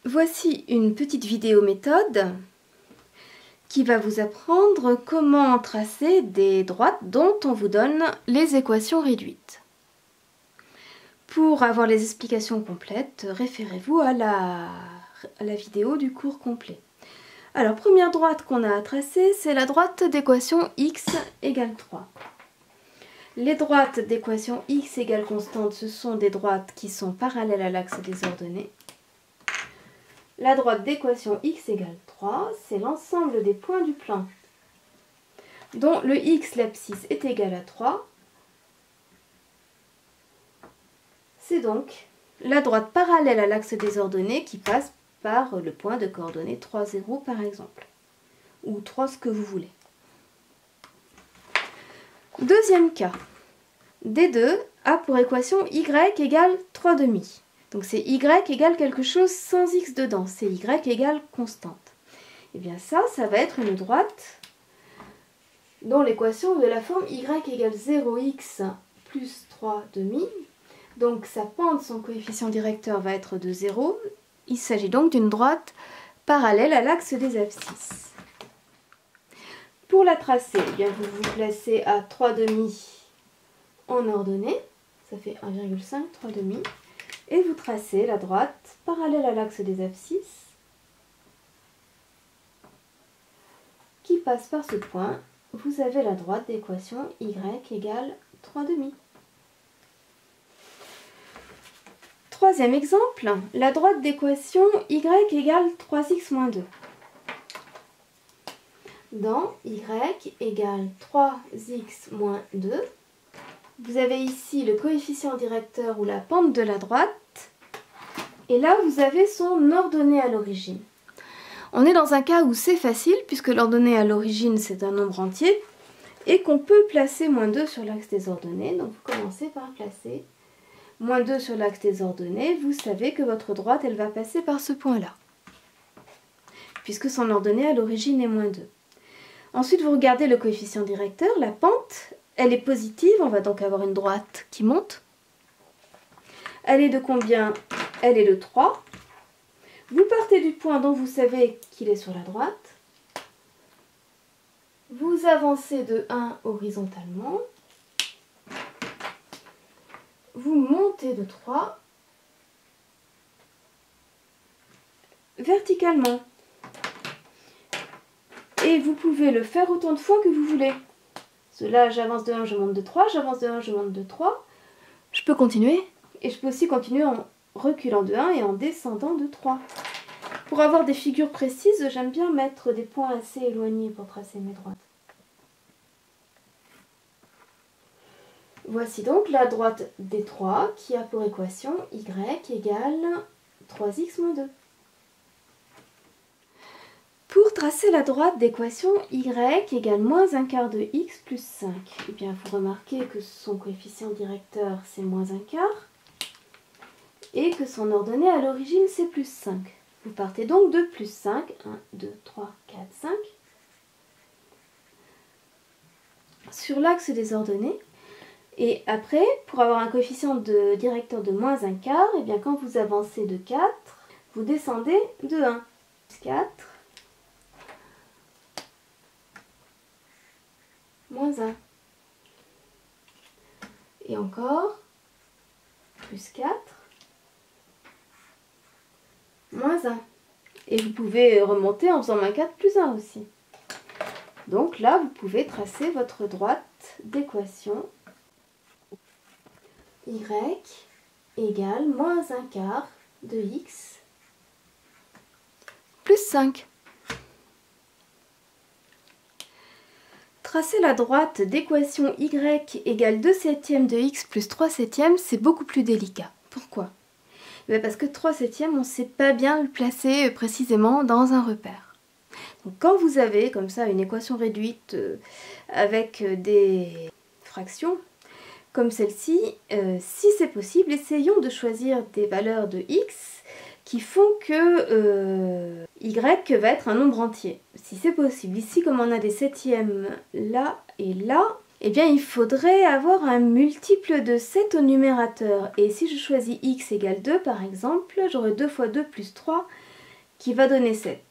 Voici une petite vidéo méthode qui va vous apprendre comment tracer des droites dont on vous donne les équations réduites. Pour avoir les explications complètes, référez-vous à la vidéo du cours complet. Alors, première droite qu'on a à tracer, c'est la droite d'équation x égale 3. Les droites d'équation x égale constante, ce sont des droites qui sont parallèles à l'axe des ordonnées. La droite d'équation x égale 3, c'est l'ensemble des points du plan dont le x, l'abscisse, est égal à 3. C'est donc la droite parallèle à l'axe des ordonnées qui passe par le point de coordonnées 3, 0 par exemple, ou 3 ce que vous voulez. Deuxième cas, D2 a pour équation y égale 3 demi. Donc c'est y égale quelque chose sans x dedans, c'est y égale constante. Et bien ça va être une droite dont l'équation est de la forme y égale 0x plus 3 demi. Donc sa pente, son coefficient directeur va être de 0. Il s'agit donc d'une droite parallèle à l'axe des abscisses. Pour la tracer, eh bien vous vous placez à 3 demi en ordonnée, ça fait 1,5, 3 demi, et vous tracez la droite parallèle à l'axe des abscisses qui passe par ce point. Vous avez la droite d'équation y égale 3 demi. Troisième exemple, la droite d'équation y égale 3x moins 2. Dans y égale 3x moins 2, vous avez ici le coefficient directeur ou la pente de la droite, et là vous avez son ordonnée à l'origine. On est dans un cas où c'est facile, puisque l'ordonnée à l'origine c'est un nombre entier, et qu'on peut placer moins 2 sur l'axe des ordonnées. Donc vous commencez par placer moins 2 sur l'axe des ordonnées, vous savez que votre droite, elle va passer par ce point-là, puisque son ordonnée à l'origine est moins 2. Ensuite, vous regardez le coefficient directeur, la pente, elle est positive, on va donc avoir une droite qui monte. Elle est de combien? Elle est de 3. Vous partez du point dont vous savez qu'il est sur la droite. Vous avancez de 1 horizontalement. Vous montez de 3 verticalement. Et vous pouvez le faire autant de fois que vous voulez. Là, j'avance de 1, je monte de 3, j'avance de 1, je monte de 3. Je peux continuer, et je peux aussi continuer en reculant de 1 et en descendant de 3. Pour avoir des figures précises, j'aime bien mettre des points assez éloignés pour tracer mes droites. Voici donc la droite des 3 qui a pour équation y égale 3x moins 2. Pour tracer la droite d'équation y égale moins un quart de x plus 5, eh bien, vous remarquez que son coefficient directeur c'est moins un quart et que son ordonnée à l'origine c'est plus 5. Vous partez donc de plus 5, 1, 2, 3, 4, 5, sur l'axe des ordonnées. Et après, pour avoir un coefficient de directeur de moins un quart, eh bien, quand vous avancez de 4, vous descendez de 1. 4, moins 1. Et encore, plus 4, moins 1. Et vous pouvez remonter en faisant moins 4 plus 1 aussi. Donc là, vous pouvez tracer votre droite d'équation y égale moins un quart de x plus 5. Tracer la droite d'équation y égale 2 septièmes de x plus 3 septièmes, c'est beaucoup plus délicat. Pourquoi? Parce que 3 septièmes, on ne sait pas bien le placer précisément dans un repère. Donc quand vous avez comme ça une équation réduite avec des fractions, comme celle-ci, si c'est possible, essayons de choisir des valeurs de x qui font que y va être un nombre entier. Si c'est possible, ici comme on a des septièmes là et là, eh bien il faudrait avoir un multiple de 7 au numérateur. Et si je choisis x égale 2 par exemple, j'aurai 2 fois 2 plus 3, qui va donner 7.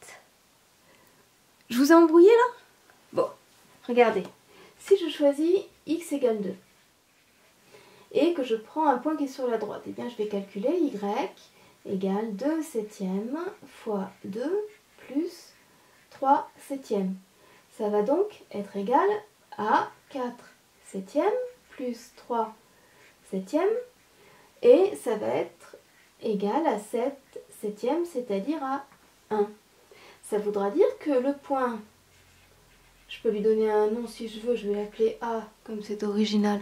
Je vous ai embrouillé là? Bon, regardez. Si je choisis x égale 2 et que je prends un point qui est sur la droite, eh bien je vais calculer y égale 2 septièmes fois 2 plus 3 septièmes. Ça va donc être égal à 4 septièmes plus 3 septièmes et ça va être égal à 7 septièmes, c'est-à-dire à 1. Ça voudra dire que le point, je peux lui donner un nom si je veux, je vais l'appeler A comme c'est original,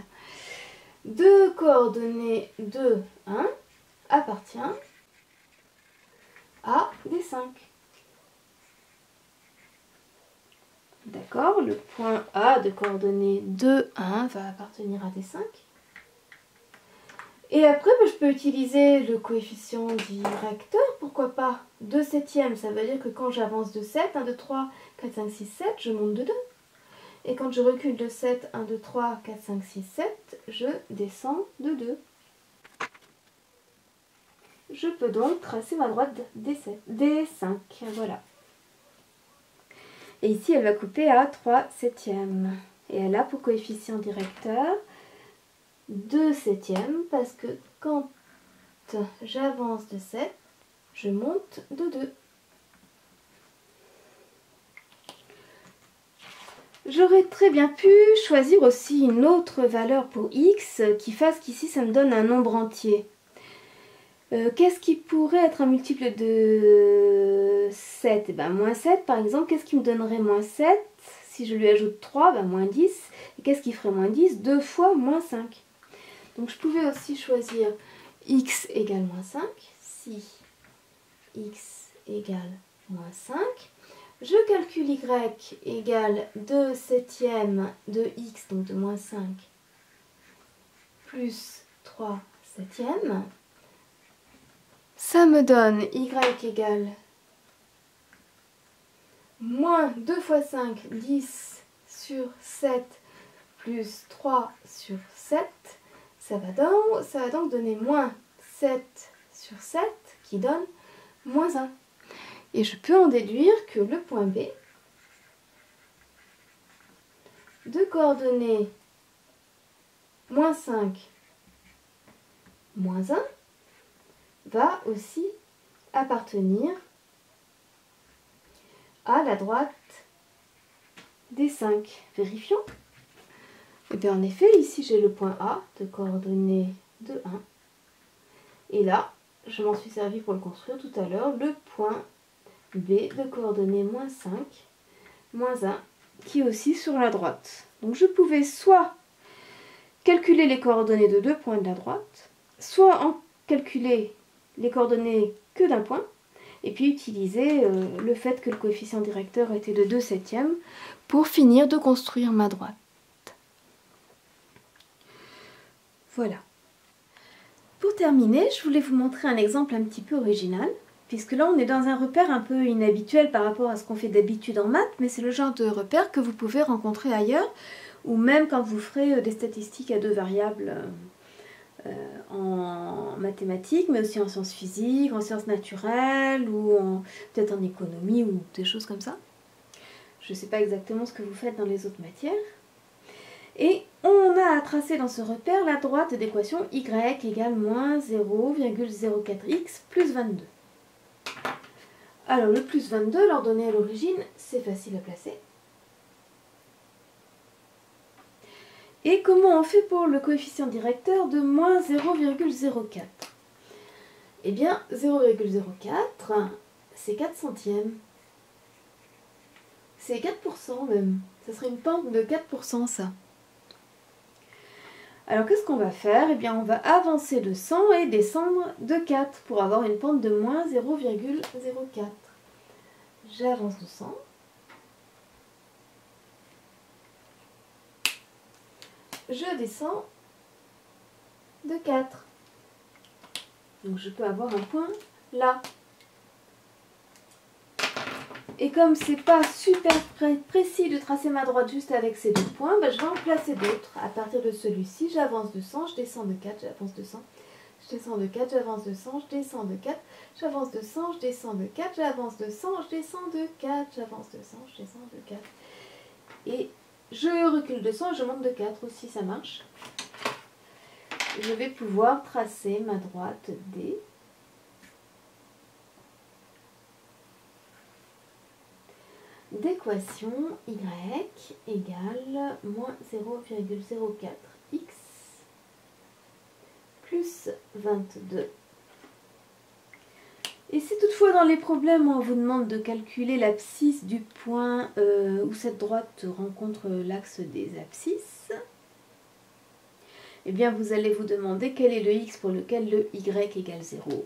de coordonnées 2, 1 appartient à des 5. D'accord, le point A de coordonnées 2, 1 va appartenir à des 5. Et après, je peux utiliser le coefficient directeur, pourquoi pas 2 septièmes, ça veut dire que quand j'avance de 7, 1, 2, 3, 4, 5, 6, 7, je monte de 2. Et quand je recule de 7, 1, 2, 3, 4, 5, 6, 7, je descends de 2. Je peux donc tracer ma droite des 5, voilà. Et ici, elle va couper à 3 septièmes. Et elle a pour coefficient directeur 2 septièmes, parce que quand j'avance de 7, je monte de 2. J'aurais très bien pu choisir aussi une autre valeur pour x qui fasse qu'ici ça me donne un nombre entier. Qu'est-ce qui pourrait être un multiple de 7? Eh bien, moins 7 par exemple, qu'est-ce qui me donnerait moins 7? Si je lui ajoute 3, ben moins 10. Et qu'est-ce qui ferait moins 10? 2 fois moins 5. Donc je pouvais aussi choisir x égale moins 5. Si x égale moins 5, je calcule y égale 2 septièmes de x, donc de moins 5, plus 3 septièmes. Ça me donne y égale moins 2 fois 5, 10 sur 7, plus 3 sur 7. Ça va donc donner moins 7 sur 7, qui donne moins 1. Et je peux en déduire que le point B, de coordonnées moins 5, moins 1, va aussi appartenir à la droite des 5. Vérifions. Et bien en effet, ici j'ai le point A de coordonnées de 1. Et là, je m'en suis servi pour le construire tout à l'heure, le point B de coordonnées moins 5, moins 1, qui est aussi sur la droite. Donc je pouvais soit calculer les coordonnées de deux points de la droite, soit en calculer les coordonnées que d'un point, et puis utiliser le fait que le coefficient directeur était de 2 septièmes pour finir de construire ma droite. Voilà. Pour terminer, je voulais vous montrer un exemple un petit peu original, puisque là on est dans un repère un peu inhabituel par rapport à ce qu'on fait d'habitude en maths, mais c'est le genre de repère que vous pouvez rencontrer ailleurs, ou même quand vous ferez des statistiques à deux variables en mathématiques, mais aussi en sciences physiques, en sciences naturelles, ou peut-être en économie, ou des choses comme ça. Je ne sais pas exactement ce que vous faites dans les autres matières. Et on a à tracer dans ce repère la droite d'équation y égale moins 0,04x plus 22. Alors le plus 22, l'ordonnée à l'origine, c'est facile à placer. Et comment on fait pour le coefficient directeur de moins 0,04? Eh bien 0,04, c'est 4 centièmes. C'est 4% même. Ça serait une pente de 4% ça. Alors qu'est-ce qu'on va faire? Eh bien on va avancer de 100 et descendre de 4 pour avoir une pente de moins 0,04. J'avance de 100. Je descends de 4. Donc je peux avoir un point là. Et comme c'est pas super précis de tracer ma droite juste avec ces deux points, je vais en placer d'autres. À partir de celui-ci, j'avance de 100, je descends de 4, j'avance de 100, je je descends de 4, j'avance de 100, je descends de 4, j'avance de 100, je descends de 4, j'avance de 100, je descends de 4, j'avance de 100, je descends de 4. Et je recule de 100 et je monte de 4 aussi, ça marche. Je vais pouvoir tracer ma droite D. D'équation y égale moins 0,04x plus 22. Et si toutefois dans les problèmes on vous demande de calculer l'abscisse du point où cette droite rencontre l'axe des abscisses, eh bien vous allez vous demander quel est le x pour lequel le y égale 0.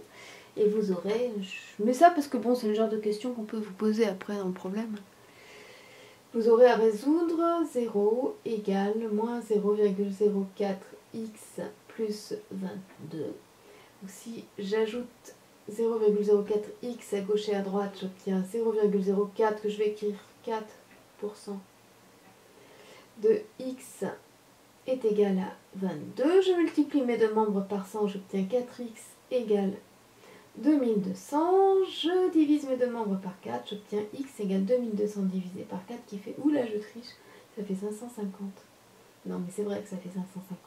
Et vous aurez, je mets ça parce que bon c'est le genre de question qu'on peut vous poser après dans le problème. Vous aurez à résoudre 0 égale moins 0,04x plus 22. Donc si j'ajoute 0,04x à gauche et à droite, j'obtiens 0,04 que je vais écrire 4% de x est égal à 22. Je multiplie mes deux membres par 100, j'obtiens 4x égale 2200, je divise mes deux membres par 4, j'obtiens x égale 2200 divisé par 4 qui fait, oula je triche, ça fait 550. Non mais c'est vrai que ça fait 550.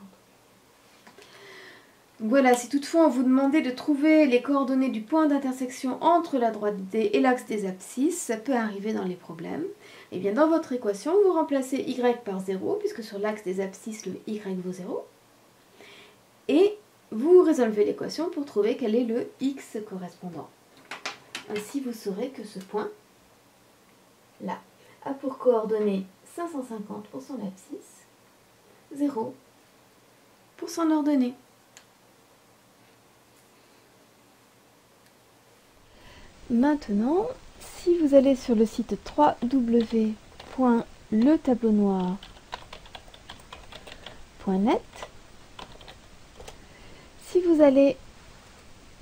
Voilà, si toutefois on vous demandait de trouver les coordonnées du point d'intersection entre la droite D et l'axe des abscisses, ça peut arriver dans les problèmes. Et bien dans votre équation, vous remplacez y par 0, puisque sur l'axe des abscisses, le y vaut 0. Et vous résolvez l'équation pour trouver quel est le x correspondant. Ainsi, vous saurez que ce point, là, a pour coordonnées 550 pour son abscisse, 0 pour son ordonnée. Maintenant, si vous allez sur le site www.letableaunoir.net, si vous allez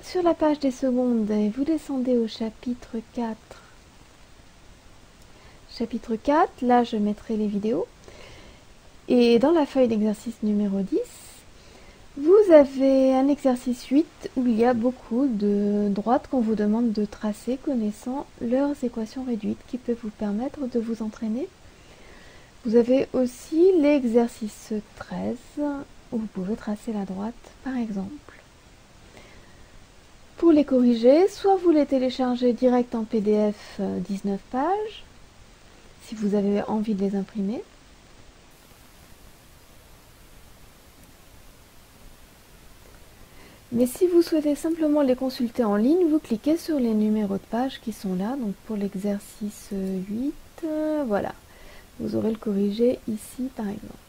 sur la page des secondes et vous descendez au chapitre 4, là je mettrai les vidéos, et dans la feuille d'exercice numéro 10, vous avez un exercice 8 où il y a beaucoup de droites qu'on vous demande de tracer connaissant leurs équations réduites qui peuvent vous permettre de vous entraîner. Vous avez aussi l'exercice 13 où vous pouvez tracer la droite par exemple. Pour les corriger, soit vous les téléchargez direct en PDF 19 pages, si vous avez envie de les imprimer. Mais si vous souhaitez simplement les consulter en ligne, vous cliquez sur les numéros de page qui sont là. Donc pour l'exercice 8, voilà. Vous aurez le corrigé ici par exemple.